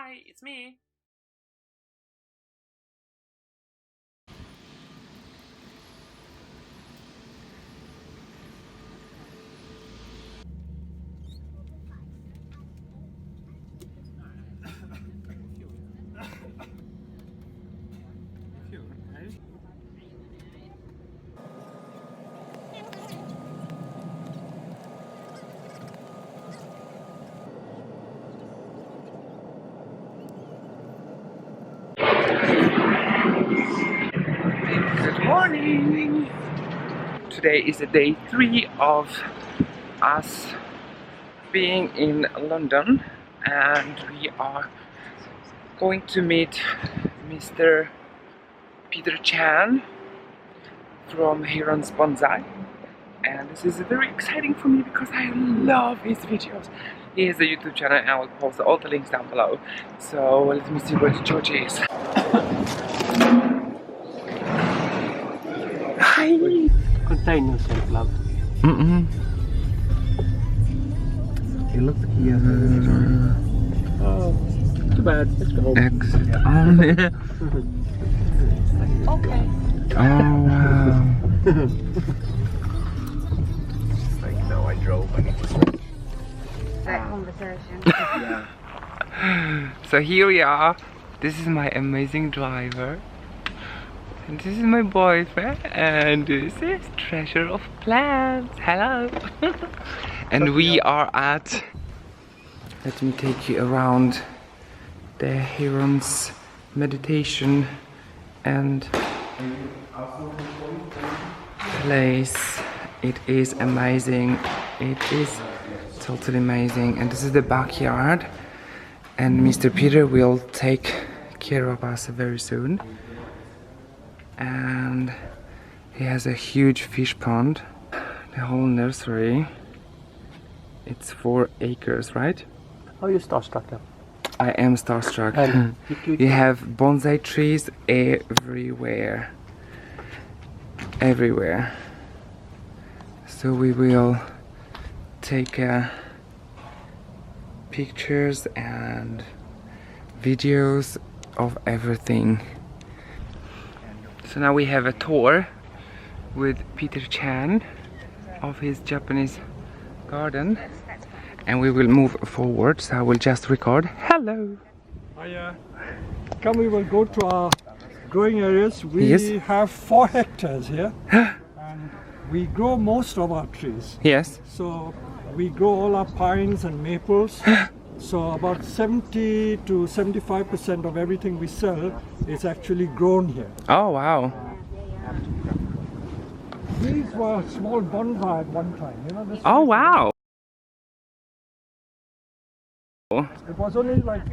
Hi, it's me. Good morning! Today is the day 3 of us being in London, and we are going to meet Mr. Peter Chan from Herons Bonsai, and this is very exciting for me because I love his videos. He has a YouTube channel and I will post all the links down below. So let me see where the church is. Hi! Contain yourself, love. Okay, look here. Oh, too bad. Let's go home. Exit. Okay. Oh wow. Like, no, I drove. That conversation. Yeah. So here we are. This is my amazing driver. And this is my boyfriend. And this is Treasure of Plants. Hello. And we are at... Let me take you around the Herons meditation and place. It is amazing. It is totally amazing. And this is the backyard. And Mr. Peter will take care of us very soon. And he has a huge fish pond. The whole nursery. It's 4 acres, right? How are you starstruck now? I am starstruck. And You have bonsai trees everywhere. Everywhere. So we will take pictures and videos of everything. So now we have a tour with Peter Chan of his Japanese garden, and we will move forward, so I will just record. Hello! Come, we will go to our growing areas. We Yes. have 4 hectares here and we grow most of our trees. Yes. So we grow all our pines and maples. So about 70 to 75% of everything we sell is actually grown here. Oh wow. These were small bonsai at one time. You know this? Oh wow. It was only like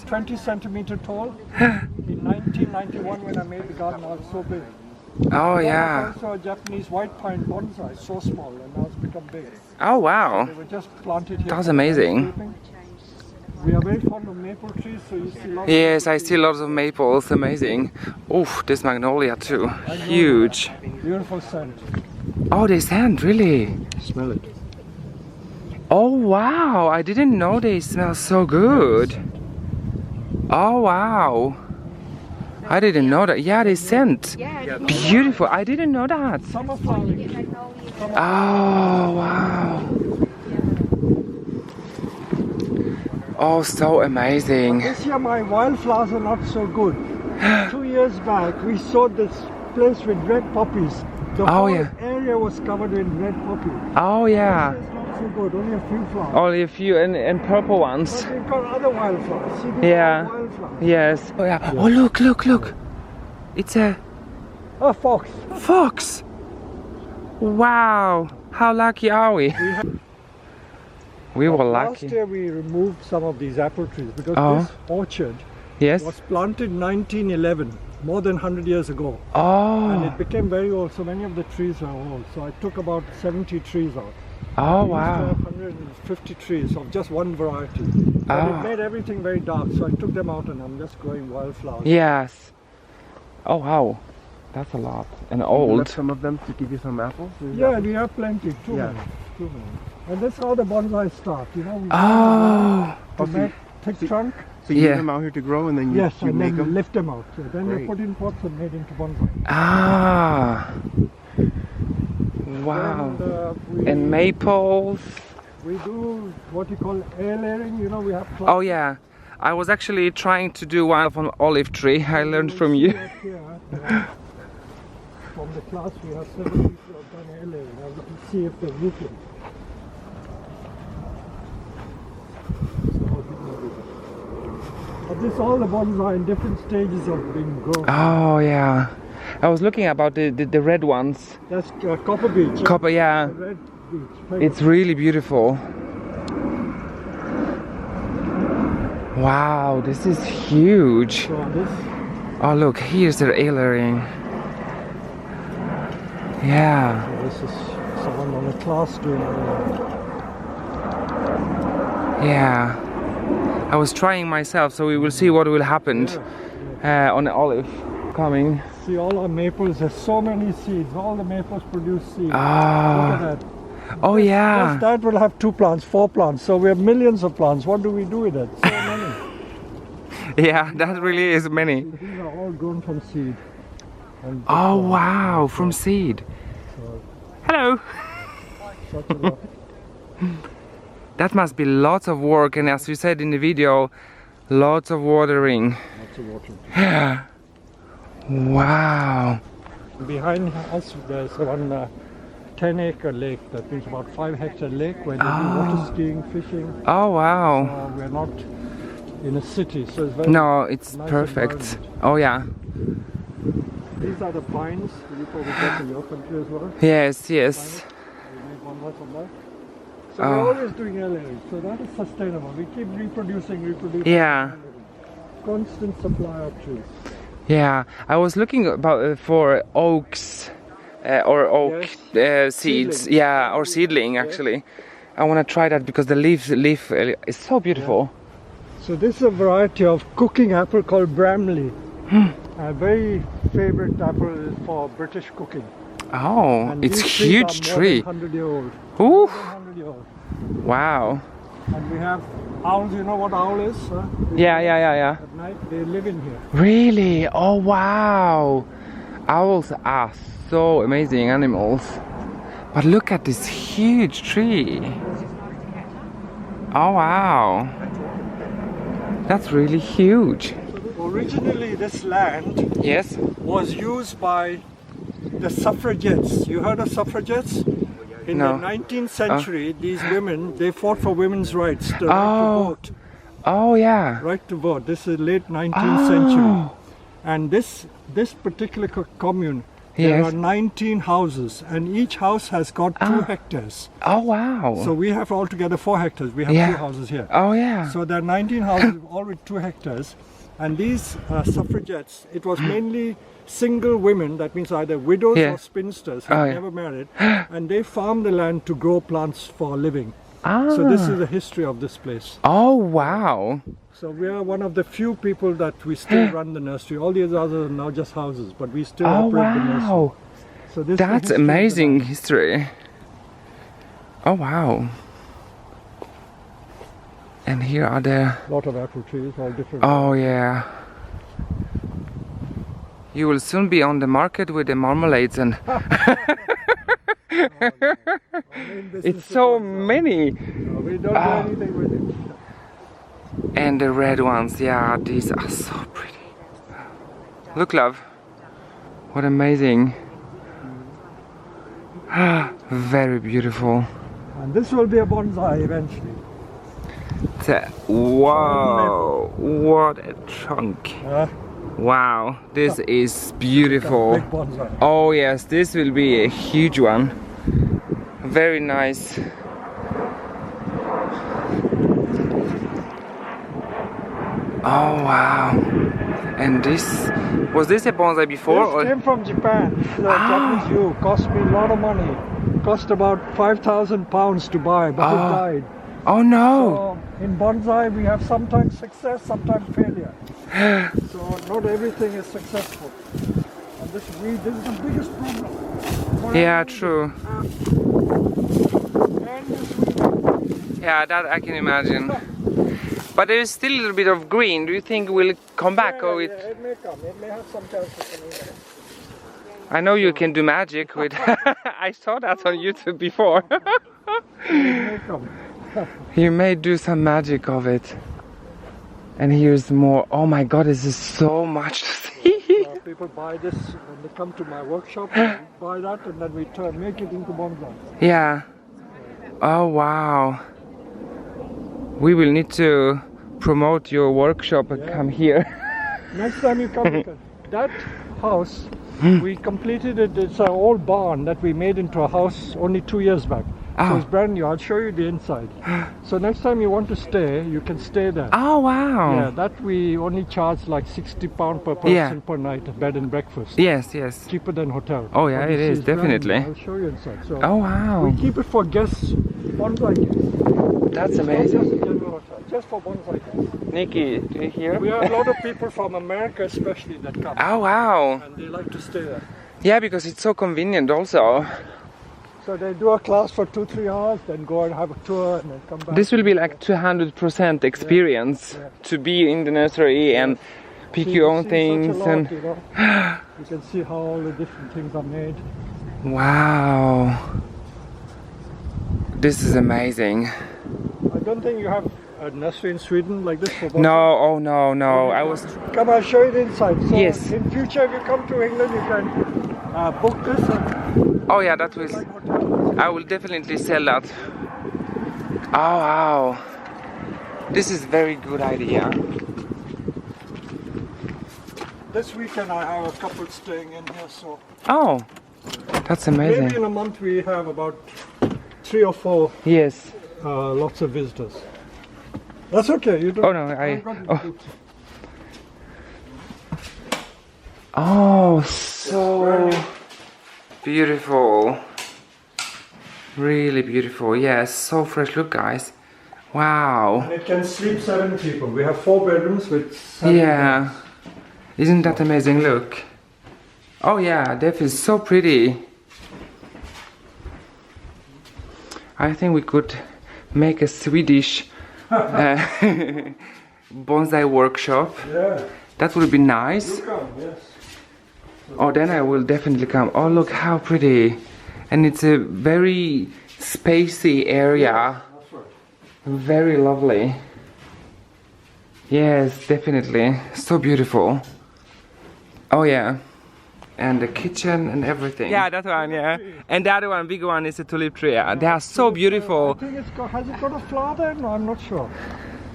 20 centimeter tall. In 1991 when I made the garden, I was so big. Oh There yeah. was also a Japanese white pine bonsai, so small, and now it's become big. Oh wow. They were just planted here. That's for amazing. landscaping. We are very fond of maple trees, so you see lots Yes, of I see lots of maples. Amazing. Oof, this magnolia too. Huge. beautiful scent. Oh, they scent, really? Smell it. Oh wow, I didn't know they smell so good. Oh wow. I didn't know that. Yeah, they scent. Beautiful. I didn't know that. Summer flowering. Oh wow. Oh, so amazing. This year my wildflowers are not so good. 2 years back we sowed this place with red poppies. The Oh, whole yeah. area was covered in red poppies. Oh yeah. It's not so good, only a few flowers. Only a few and purple ones. But we've got other wildflowers. See, these Yeah. are wildflowers. Yes. Oh yeah. Oh look, look, look. It's a A fox. fox. Wow. How lucky are we? We were Last lucky. year we removed some of these apple trees because Oh. this orchard Yes. was planted in 1911, more than 100 years ago. And Oh. it became very old, so many of the trees are old. So I took about 70 trees out. Oh We used to wow. have 150 trees of just one variety. But Ah. it made everything very dark, so I took them out and I'm just growing wildflowers. Yes. Oh wow. That's a lot. And You old. left some of them to give you some apples? Yeah, we have plenty, too Yeah. many, too many. And that's how the bonsai start, you know. Oh. To make thick trunk. So you Yeah. leave them out here to grow, and then you, Yes, you and make then them. lift them out. So then they're Great. put in pots and made into bonsai. Ah. Wow. And, And maples. we do what you call air layering. You know, we have. Oh yeah. I was actually trying to do one of an olive tree. I learned from you. From the class, we have several people who have done air layering. Now we can see if they're roofing. But this all the bonsai in different stages of being grown. Oh yeah. I was looking about the red ones. That's copper beech. Copper, yeah. The red beech. It's really beautiful. Wow, this is huge. So this, Oh look, here's the layering. Yeah. so this is someone on a class doing it. Yeah. I was trying myself, so we will see what will happen on the olive coming. See all our maples, there's so many seeds. All the maples produce seeds. Ah. Look at that. Oh yeah. Just that will have 2 plants, 4 plants. So we have millions of plants. What do we do with it? So many. Yeah, that really is many. These are all grown from seed. And Oh wow, from seed. Hello. such a lot. That must be lots of work, and as you said in the video, lots of watering. Lots of water. Yeah. Wow. Behind us there's one 10-acre lake. That means about 5-hectare lake where they do water skiing, fishing. Oh wow. We're not in a city, so it's very No, it's nice perfect. environment. Oh yeah. These are the pines. You probably got in your country as well. Yes, yes. We make one more from that. So Oh. we're always doing layering. So that is sustainable. We keep reproducing. Yeah. Constant supply of trees. Yeah. I was looking about for oaks or oak seeds. Seedling. Yeah, or seedling actually. I want to try that because the leaf is so beautiful. So this is a variety of cooking apple called Bramley. A very favorite apple for British cooking. Oh, And it's these trees huge are more tree. than 100-year-old. Ooh. 100-year-old. Wow. And we have owls. You know what owl is? Huh? Yeah. At night they live in here. Really? Oh wow. Owls are so amazing animals. But look at this huge tree. Oh wow. That's really huge. Originally this land Yes? was used by the suffragettes. You heard of suffragettes? In No. the 19th century, these women, they fought for women's rights, the right Oh. to vote. Oh yeah. Right to vote. This is late 19th century. And this particular commune, there Yes. are 19 houses, and each house has got 2 hectares. Oh wow. So we have altogether 4 hectares. We have Yeah. 2 houses here. Oh yeah. So there are 19 houses, all with 2 hectares. And these suffragettes, it was mainly single women, that means either widows Yeah. or spinsters who Oh, yeah. never married, and they farm the land to grow plants for a living. Ah. So this is the history of this place. Oh wow. So we are one of the few people that we still run the nursery. All these others are now just houses, but we still Oh operate the nursery. wow. So this is the That's history of the amazing land. history. Oh wow. And here are the Lot of apple trees, all different. oh yeah. You will soon be on the market with the marmalades and Main business it's is so bonsai. many. We don't do anything with it. And the red ones, yeah, these are so pretty. Look, love. What amazing. Very beautiful. And this will be a bonsai eventually. Whoa, what a trunk. Wow, this is beautiful. Big bonsai. Oh yes, this will be a huge one. Very nice. Oh wow. And this, was this a bonsai before? This Or? came from Japan. The Japanese yew. Cost me a lot of money. Cost about £5,000 to buy, but it died. Oh no. So in bonsai we have sometimes success, sometimes failure. So not everything is successful. And this is the biggest problem. Yeah, true. And this weed. Yeah, that I can imagine. But there is still a little bit of green. Do you think it will come back, Yeah, or yeah, it may come. It may have some chance of coming back. I know you can do magic with. I saw that on YouTube before. It may come. You may do some magic of it. And here's more. Oh my God, this is so much to see. People buy this when they come to my workshop. They buy that and then we make it into bonsai. Yeah. Oh wow. We will need to promote your workshop and come here. Next time you come, because that house, we completed it. It's an old barn that we made into a house only 2 years back. So Oh. it's brand new. I'll show you the inside. So next time you want to stay, you can stay there. Oh wow. Yeah, that we only charge like £60 per person Yeah. per night, bed and breakfast. Yes, yes. Cheaper than hotel. Oh, yeah, But you it see, is, it's brand new. definitely. I'll show you inside. So Oh wow. we keep it for guests, bonsai guests. That's Not amazing. just a general hotel, just for bonsai guests. Nikki, do you hear? We have a lot of people from America especially that come. Oh wow. And they like to stay there. Yeah, because it's so convenient also. So they do a class for 2-3 hours, then go and have a tour and then come back. This will be like 200% experience to be in the nursery and pick So your you own see things such a lot, and you know. You can see how all the different things are made. wow. This is amazing. I don't think you have a nursery in Sweden like this for bonsai. No, oh no, no. I was Come, I'll show you the inside. So Yes. in future, if you come to England, you can book this and Oh yeah, that was like hotel. I will definitely sell that. Oh wow. This is very good idea. This weekend I have a couple staying in here, so Oh. That's amazing. maybe in a month we have about 3 or 4 Yes. lots of visitors. That's okay. You don't. Oh no, I've got oh. boots. Oh, so beautiful. Really beautiful. Yes, so fresh. Look, guys. Wow. And it can sleep 7 people. We have 4 bedrooms with 7 Yeah. beds. Isn't that amazing? Look. Oh yeah, that is so pretty. I think we could make a Swedish bonsai workshop. Yeah. That would be nice. You come, yes. Oh, then I will definitely come. Oh, look how pretty. And it's a very spacey area. That's right. Very lovely. Yes, definitely. So beautiful. Oh, yeah. And the kitchen and everything. Yeah, that one, yeah. And the other one, big one, is a tulip tree. Yeah. They are so beautiful. I think has it got a flower there? No, I'm not sure.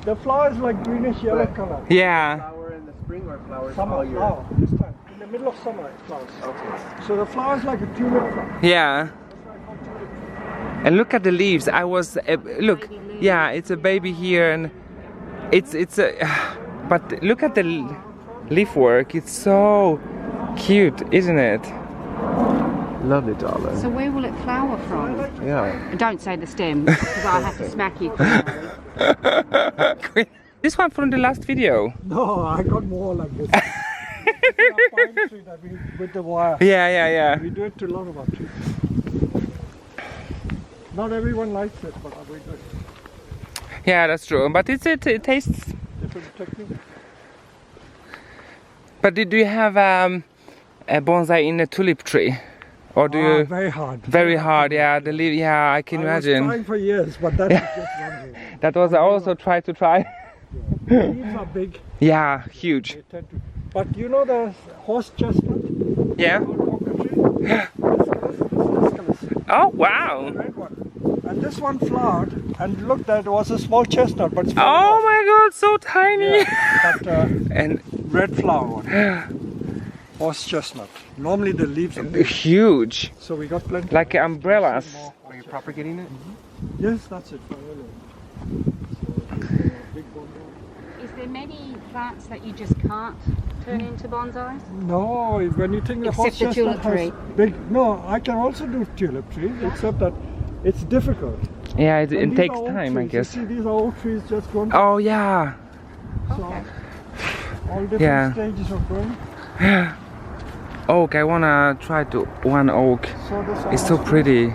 The flower is like greenish yellow color. Yeah. Flower in the spring or flowers Summer all year? flower, this time. In the middle of summer it flowers. Okay. So the flower is like a tulip flower. Yeah. And look at the leaves. I was look. Yeah, it's a baby here, and it's a. But look at the leaf work. It's so cute, isn't it? Lovely, darling. So where will it flower from? Yeah. Don't say the stem, because I'll have to smack you. This one from the last video. No, I got more like this. This is a pine tree that we with the wire. Yeah, yeah, yeah. We do it to a lot of our trees. Not everyone likes it, but we do it. Yeah, that's true. But it tastes. Different technique. But do you have a bonsai in a tulip tree, or do you? Very hard. Very hard. Yeah, the leaf. Yeah, I can I was imagine. trying for years, but that is just one way. That was I also tried to try. The leaves are big. Yeah, huge. They tend to. But you know the horse chestnut? Yeah. This color. Oh wow. Red one. And this one flowered, and look, that was a small chestnut, but it's Oh fallen my God, so tiny. off. But And red flower one. Horse chestnut. Normally the leaves are big, huge, so we got plenty. like umbrellas. Are you propagating it? Yes, that's it. Finally. So, big bonsai. Is there many plants that you just can't turn into bonsais? No, when you think the horse Except the chestnut tulip has tree. big. No, I can also do tulip trees, except that it's difficult. Yeah, it And these takes are old time, I trees. guess. You see, these are old trees just grown. Oh yeah. So, Okay. all different Yeah. stages of growing. Oak, I wanna try to one oak. So this It's so almost- pretty.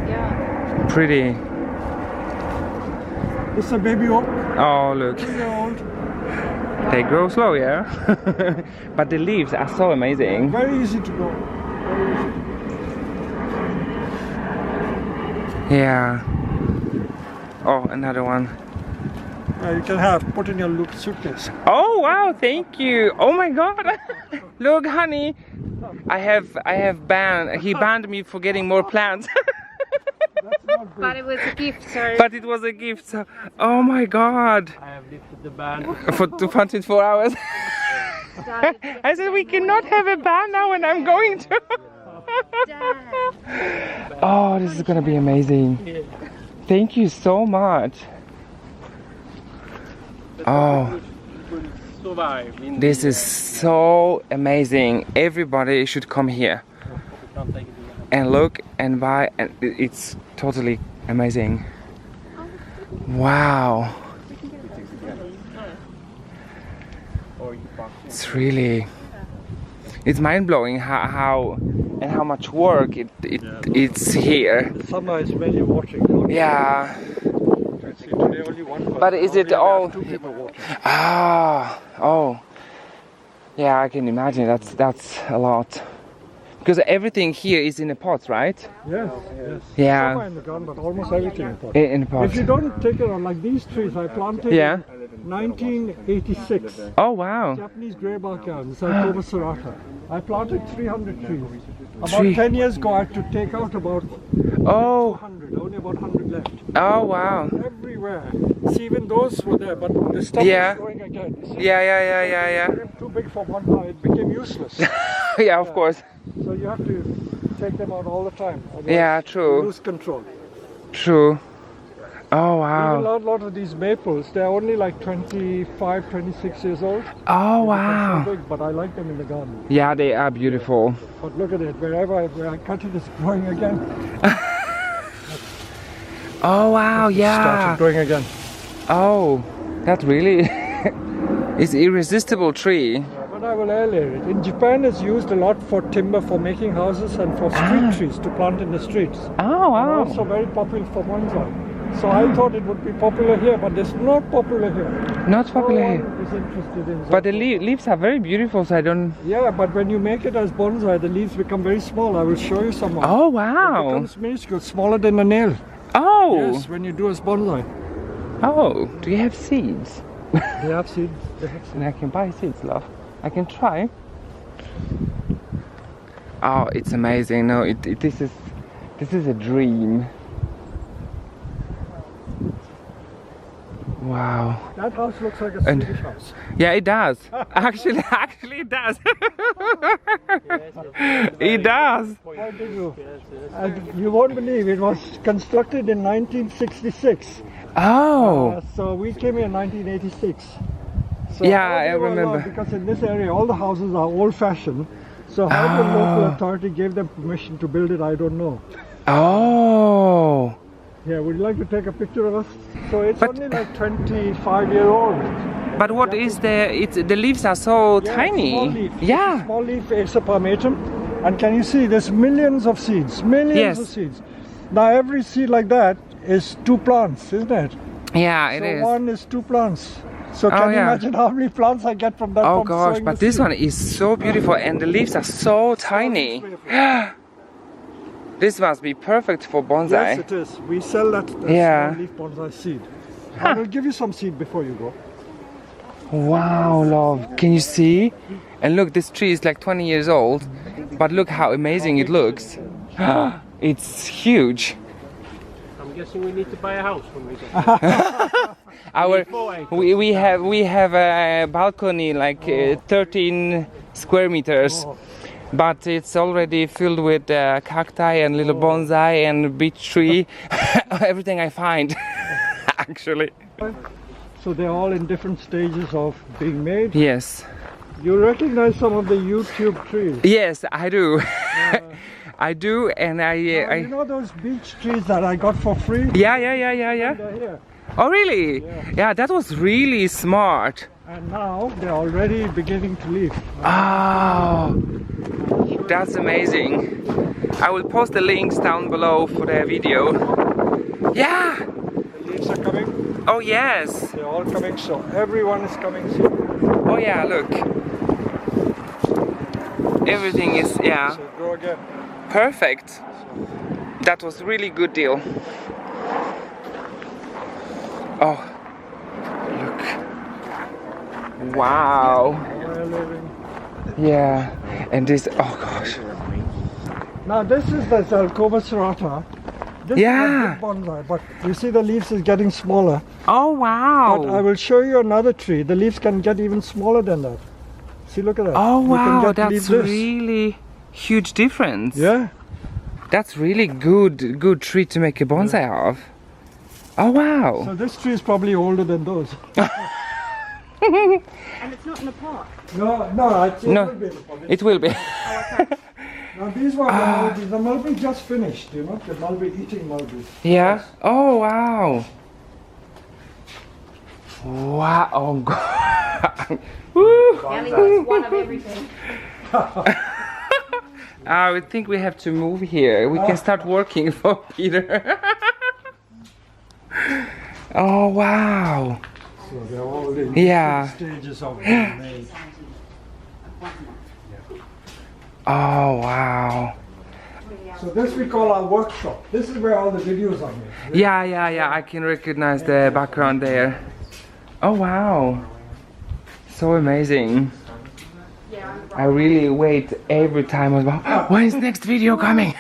Yeah. Pretty. This is a baby oak. Oh, look. 2-year-old. They grow slow, yeah? But the leaves are so amazing. Very easy to grow. Very easy. Yeah. Oh, another one. You can have, put in your suitcase. Oh, wow, thank you. Oh my God. Look, honey. He banned me for getting more plants. That's not good. But it was a gift, so. But it was a gift, so, oh my God. I have lifted the ban. For 24 hours. I said, we cannot have a ban now and I'm going to. Oh, this is gonna be amazing. Thank you so much. Oh, this is so amazing. Everybody should come here and look and buy, and it's totally amazing. Wow. It's mind-blowing how much work it's here. The summer is mainly watering. Yeah. Today only one person. But is it all? 2 people watering. Ah, oh. Yeah, I can imagine that's a lot. Because everything here is in a pot, right? Yes, yes. Yeah. Some are in the garden, but almost everything in pot. In a pot. If you don't take it on, like these trees I planted Yeah. in 1986. Oh wow. Japanese greybark elm, Sarcoma serrata. I planted 300 trees. About Tree. 10 years ago I had to take out about Oh. 100, only about 100 left. Oh wow. Everywhere. See, even those were there, but the stuff Yeah. is growing again. You see? Yeah. It became too big for one hour, it became useless. Yeah, of course. So you have to take them out all the time. Otherwise Yeah, you true. lose control. True. Oh Even wow. a lot of these maples, they're only like 25, 26 years old. Oh They wow. become so big, but I like them in the garden. Yeah, they are beautiful. But look at it, where I cut it, it's growing again. Oh wow, Started yeah. growing again. Oh, that really is irresistible tree. But I will aerate it. In Japan, it's used a lot for timber, for making houses, and for street trees to plant in the streets. Oh And wow. also very popular for bonsai. So I thought it would be popular here, but it's not popular here. Not popular No here. one is interested in But the that. leaves are very beautiful, so I don't. Yeah, but when you make it as bonsai, the leaves become very small. I will show you some. Oh It wow. becomes minuscule, smaller than a nail. Oh. Yes, when you do as bonsai. Oh. Do you have seeds? They have seeds. They have seeds. And I can buy seeds, love. I can try. Oh, it's amazing. No, this is a dream. Wow. That house looks like a And- Swedish house. Yeah, it does. Actually, it does. It does. Why did you? You won't believe it was constructed in 1966. Oh. So we came here in 1986. So Yeah, how they I were allowed- remember. Because in this area, all the houses are old-fashioned. So how the local authority gave them permission to build it, I don't know. Oh. Yeah, would you like to take a picture of us? So it's But- only like 25-year-old. But what is the leaves are so Yeah, tiny. Small leaf. Yeah. Small leaf Acer. And can you see there's millions of seeds? Millions Yes. of seeds. Now every seed like that is 2 plants, isn't it? Yeah, it So is. one is 2 plants. So can you yeah. imagine how many plants I get from that? Oh from gosh, sowing but the this seed? one is so beautiful and the leaves are so tiny. This must be perfect for bonsai. Yes, it is. We sell that Yeah. small leaf bonsai seed. I will give you some seed before you go. Wow, love. Can you see? And look, this tree is like 20 years old, but look how amazing it looks. It's huge. I'm guessing we need to buy a house when we get Our we have a balcony like 13 square meters. But it's already filled with cacti and little bonsai and beech tree. Everything I find, actually. So they're all in different stages of being made. Yes. You recognize some of the YouTube trees. Yes, I do. I do, and You know those beech trees that I got for free? Yeah. They're here. Oh, really? Yeah, that was really smart. And now they're already beginning to leaf. Oh, that's amazing. I will post the links down below for the video. Yeah. The leaves are coming. Oh yes. They're all coming, so everyone is coming soon. Oh yeah, look. Everything is, yeah, So go again. perfect. That was really good deal. Oh, look. Wow. Yeah, and this, oh gosh. Now this is the Zelkova serrata. This Yeah. is a big bonsai, but you see the leaves is getting smaller. Oh wow. But I will show you another tree. The leaves can get even smaller than that. See, look at that. Oh You can wow, get that's leaves this. really huge difference. Yeah. That's really good tree to make a bonsai of. Oh wow. So this tree is probably older than those. And it's not in a pot. No, it No. will be in the pot. It will be. Now these were the mulberry. The mulberry just finished, you know, the mulberry eating mulberry. Yeah. Oh wow. Wow. Oh god. Woo. Ellie wants one of everything. I think we have to move here. We can start working for Peter. Oh wow. So they're all in Yeah. different stages of being made. Oh wow. So this we call our workshop. This is where all the videos are made. Yeah. I can recognize the background there. Oh wow. So amazing. I really wait every time about when is next video coming?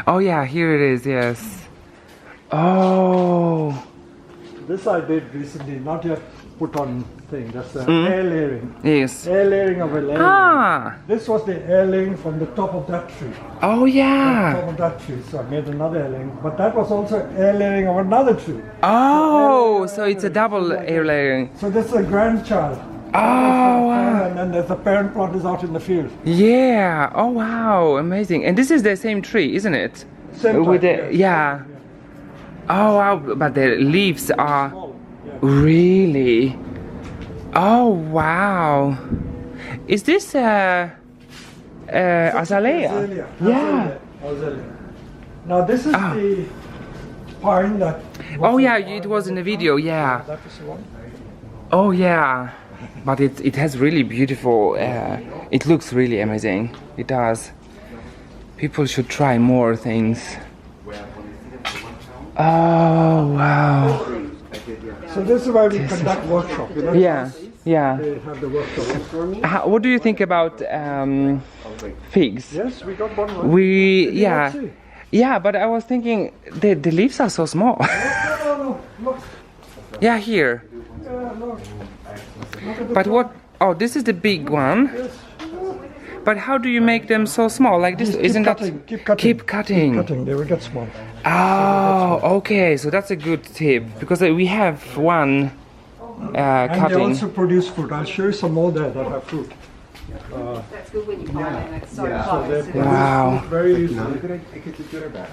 Oh yeah, here it is, yes. Oh. This I did recently, not yet put on thing. That's the air layering. Yes. Air layering of a layer. Ah. This was the air layering from the top of that tree. Oh yeah. Top of that tree. So I made another air layering. But that was also air layering of another tree. Oh, so it's a double air layering. So this is a grandchild. Oh wow. And then there's the parent plot is out in the field. Yeah. Oh wow, amazing. And this is the same tree, isn't it? Same With type, the, yeah. Oh wow, but the leaves are Small, yeah. really. Oh wow. Is this azalea? Azalea. Yeah. Azalea. Now this is Ah. the pine that. Oh yeah, it was in the video. Yeah. That is the one. Oh yeah. But it has really beautiful. It looks really amazing. It does. People should try more things. Oh wow. So this is where we conduct workshop. You know, Yeah. Yeah. They have the workshop. What do you think about figs? Yes, we got one. Right? We Did you yeah. not see? Yeah, but I was thinking the leaves are so small. No. Look. Yeah, here. Yeah, look. Look at the But what? Oh, this is the big one. Yes. But how do you make them so small? Like this? Just Isn't cutting, that? keep cutting. Keep cutting. Keep cutting. They will get small. Oh, okay. So that's a good tip because we have one And they cutting. also produce fruit. I'll show you some more there that have fruit. That's good when you find them. It's so So they close. produce Wow. fruit very easily.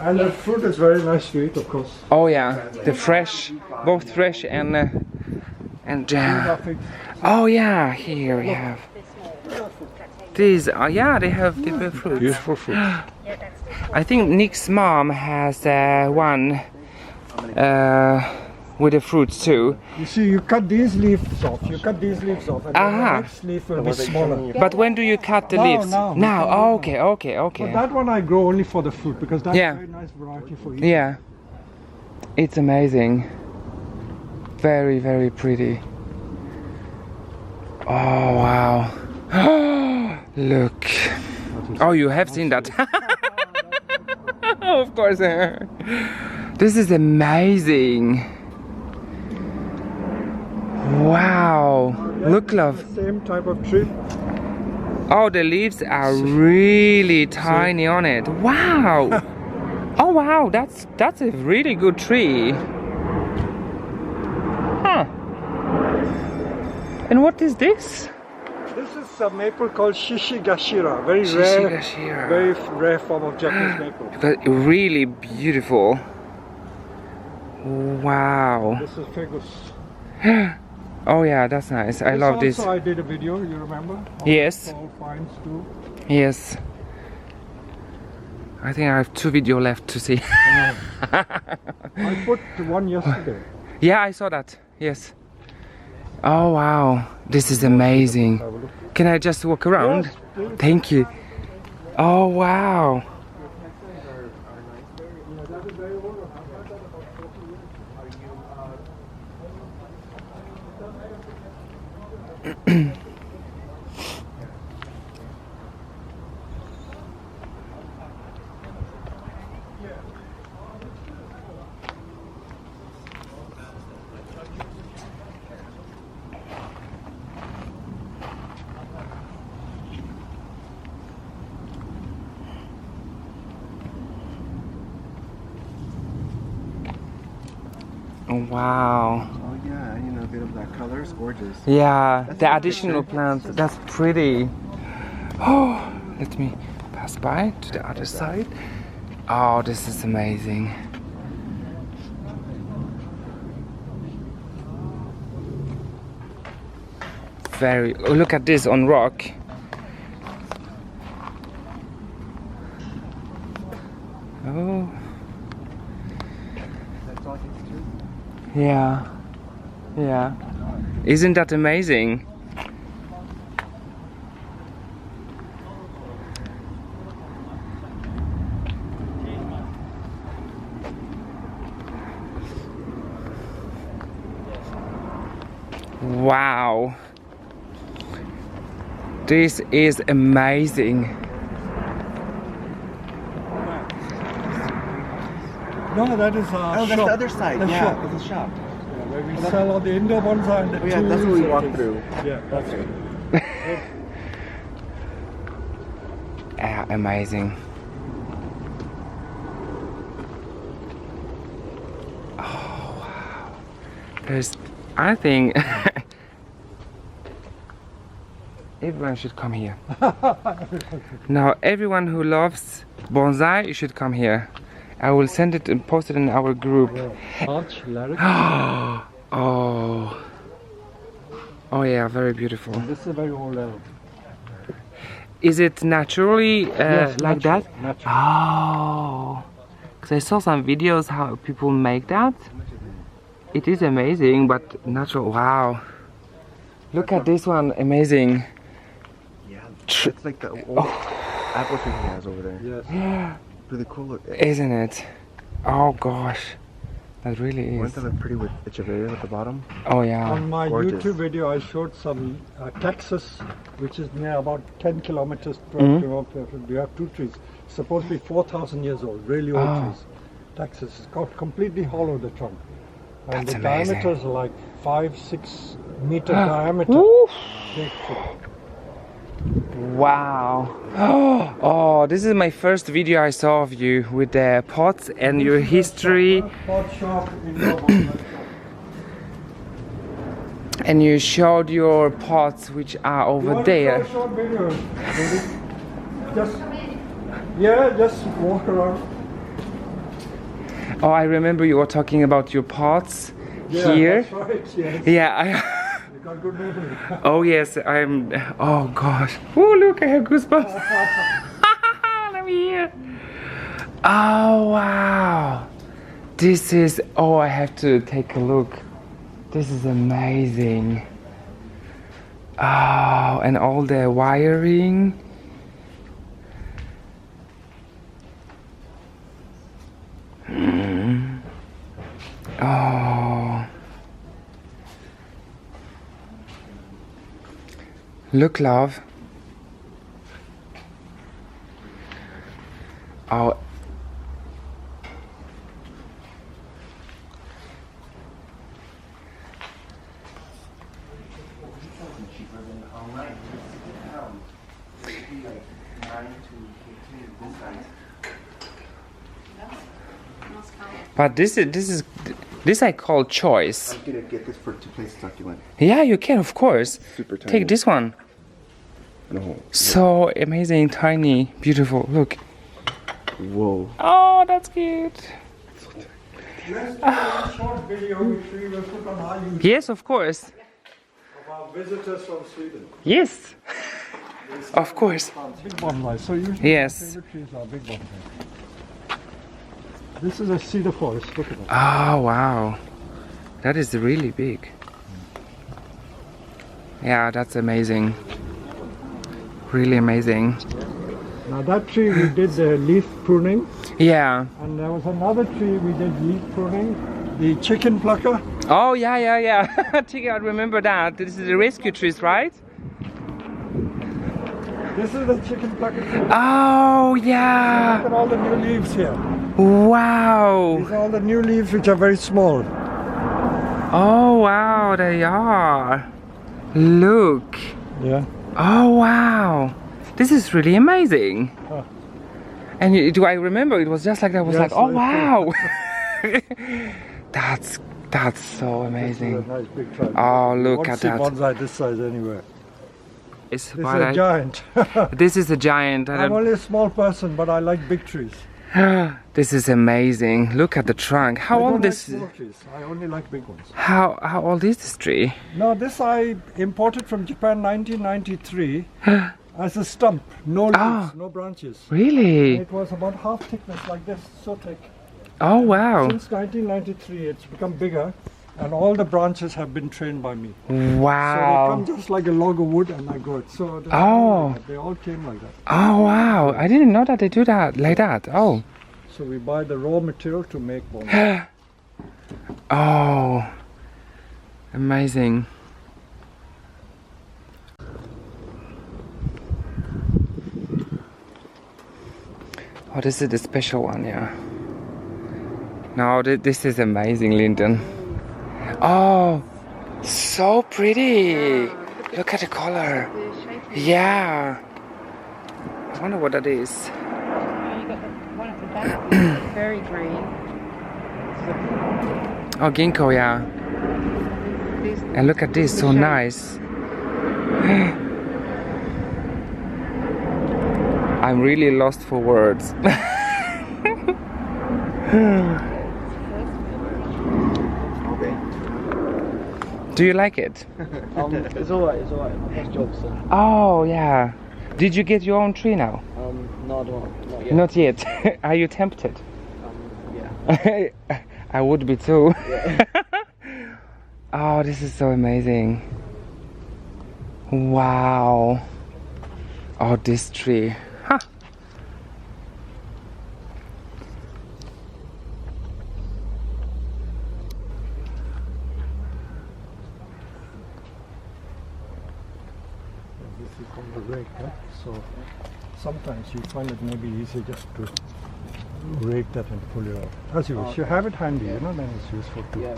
And the fruit is very nice to eat, of course. Oh yeah, the fresh, both fresh and Nothing. oh yeah, here we have these. Yeah, they have different fruits. Beautiful fruit. I think Nick's mom has one with the fruits too. You see, you cut these leaves off. You cut these leaves off, and then Aha. the next leaf will be smaller. But when do you cut the Now, leaves? now. Oh, okay. But that one I grow only for the fruit because that's Yeah. a very nice variety for you. Yeah, it's amazing. Very, very pretty. Oh wow! Look. Oh, you have seen that. Of course. This is amazing. Wow. Look, love. The same type of tree. Oh, the leaves are really tiny on it. Wow. Oh wow, that's a really good tree. Huh. And what is this? This is a maple called Shishigashira. Very rare, Shishigashira. very rare form of Japanese maple. But really beautiful. Wow. This is Fagus. Oh yeah, that's nice. I love this. Also, I did a video. You remember? On Yes. Tall pines too. Yes. I think I have 2 videos left to see. I put one yesterday. Yeah, I saw that. Yes. Oh wow, this is amazing. Can I just walk around? Yes, please. Thank you. Oh wow. Wow. Oh yeah, you know, a bit of that color is gorgeous. Yeah, That's the a additional picture. plants, that's pretty. Oh, let me pass by to the other side. Oh, this is amazing. Very, oh, look at this on rock. Oh, That's all it's too. yeah, yeah. Isn't that amazing? Wow. This is amazing. No, that is our Oh, that's shop. the other side. The yeah, shop. it's a shop. Yeah, where we sell all the indoor bonsai and the Oh yeah, that's what we tools walked and through. things. Yeah, that's it. Yeah, amazing. Oh wow. There's, I think everyone should come here. Now everyone who loves bonsai, you should come here. I will send it and post it in our group. Arch, Larry. Oh. Oh yeah, very beautiful. This is a very old elm. Is it naturally Yes, like natural, that? natural. Oh. Because I saw some videos how people make that. It is amazing, but natural. Wow. Look at this one, amazing. Yeah, it's like the old apple tree he has over there. Yes. Yeah. Really cool look. Isn't it? Oh gosh. That really Wouldn't is. that look pretty with Echeveria at the bottom? Oh yeah. On my Gorgeous. YouTube video, I showed some Texas, which is near about 10 kilometers, 12 kilometers. We have two trees, supposed to be 4,000 years old, really old Oh. trees. Texas is got completely hollow, the trunk. And That's the amazing. diameters are like 5-6 meter diameter. Woo. Big tree. Wow. Oh, this is my first video I saw of you with the pots and your history. Pot shop, indoor bonsai shop. And you showed your pots which are You over want to there. show a short video? Maybe? Just, yeah, just walk around. Oh, I remember you were talking about your pots Yeah, here. that's right, yes. Yeah, You got good memory. oh yes, I'm. Oh gosh. Oh look, I have goosebumps. Let me hear. Oh wow. This is. Oh, I have to take a look. This is amazing. Oh, and all the wiring. Oh. Look, love. Oh. But this I call choice. I'm gonna get this to place succulent. Yeah, you can, of course. Super tiny. Take this one. No. So amazing, tiny, beautiful. Look. Whoa. Oh, that's cute. Let's do a short video which we will put on our YouTube Yes, of course. of our visitors from Sweden. Yes. Of course. Big bonsai. So usually Yes. my favorite trees are big bonsai. This is a cedar forest. Look at that. Oh, wow. That is really big. Yeah, that's amazing. Really amazing. Now that tree we did the leaf pruning, Yeah. and there was another tree we did leaf pruning, the chicken plucker. Oh, yeah. I remember that. This is the rescue trees, right? This is the chicken plucker tree. Oh, Look yeah. at all the new leaves here. Wow. These are all the new leaves which are very small. Oh, wow, they are. Look. Yeah. Oh, wow. This is really amazing. Huh. And do I remember it was just like that? I was Yes, like, oh, I wow. That's so amazing. This is a nice big tree. Oh, You look won't at see that. bonsai this size anywhere. It's This is what a giant. This is a giant. I'm only a small person, but I like big trees. This is amazing. Look at the trunk. How I old don't like is small trees. I only like big ones. how old is this tree? No, this I imported from Japan 1993 as a stump. No leaves, Ah. no branches. Really? It was about half thickness like this, so thick. Oh, wow. Since 1993 it's become bigger and all the branches have been trained by me. So they Wow. come just like a log of wood and I grow it. So they all came like that. Oh, wow. I didn't know that they do that like that. Oh. So we buy the raw material to make bonsai. Oh. Amazing. Oh, this is the special one, yeah. No, this is amazing, Lyndon. Oh, so pretty. Look at the color. Yeah. I wonder what that is. You got the one at the back, very green. Oh, ginkgo, yeah. These, And look at this, so nice. I'm really lost for words. Do you like it? It's alright, My first job, so. Oh, yeah. Did you get your own tree now? No, I don't. Not yet. Not yet. Are you tempted? Yeah. I would be too. Yeah. Oh, this is so amazing. Wow. Oh, this tree. Huh. This is called a rake, huh? So sometimes you find it maybe easier just to rake that and pull it out. As you wish. You have it handy, you know, then it's useful too. Yeah.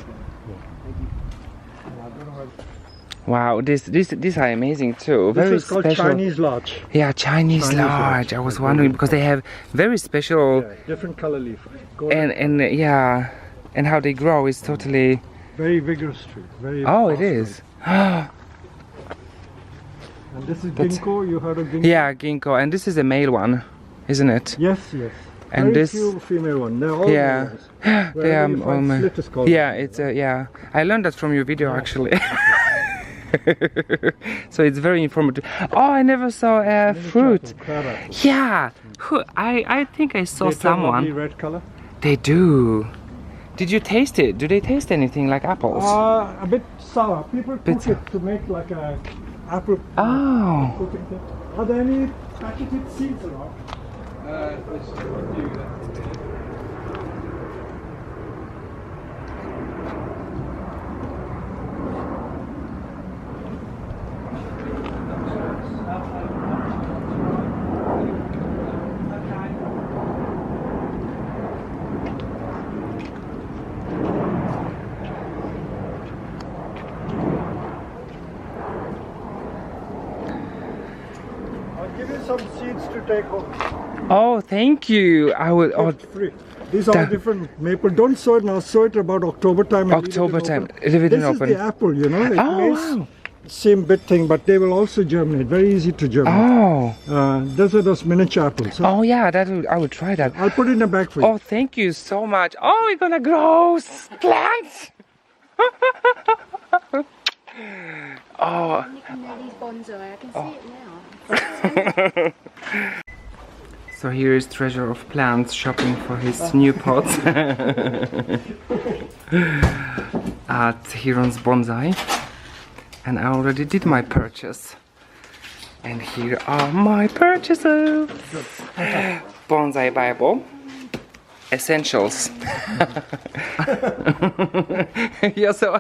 Wow, these are amazing too. This Very is called special. Chinese larch. Yeah, Chinese Chinese larch. larch. I was wondering because they have very special Yeah, different color leaf. and yeah, and how they grow is totally. Very vigorous tree. Very. Oh, it fast is. growing. And this is That's- ginkgo. You heard of ginkgo? Yeah, ginkgo, and this is a male one, isn't it? Yes. And Very this- few female one. They're all Yeah. males. They Wherever are you all find male. slit is called. Yeah, it's yeah. I learned that from your video actually. So it's very informative. Oh, I never saw fruit. Yeah, I think I saw someone. Red color. They do. Did you taste it? Do they taste anything like apples? A bit sour. People Bit cook it to make like a apple Oh, cooking thing. Are there any packaged seeds around? I'll give you some seeds to take home. oh, thank you. I will. Oh, It's free. These are all That- different maple. Don't sow it now. Sow it about October time. and leave it in October time. open. Leave it in This is open. the apple, you know. It Oh, makes wow. same bit thing, but they will also germinate. Very easy to germinate. Oh, Those are those miniature apples. Huh? oh yeah. I would try that. I'll put it in a bag for you. Oh, thank you so much. Oh, we're gonna grow plants. Oh, You can know these bonsai. I can see it now. so here is Treasure of Plants shopping for his new pots. at Herons Bonsai, and I already did my purchase. And here are my purchases. Bonsai Bible. Essentials. Yeah, so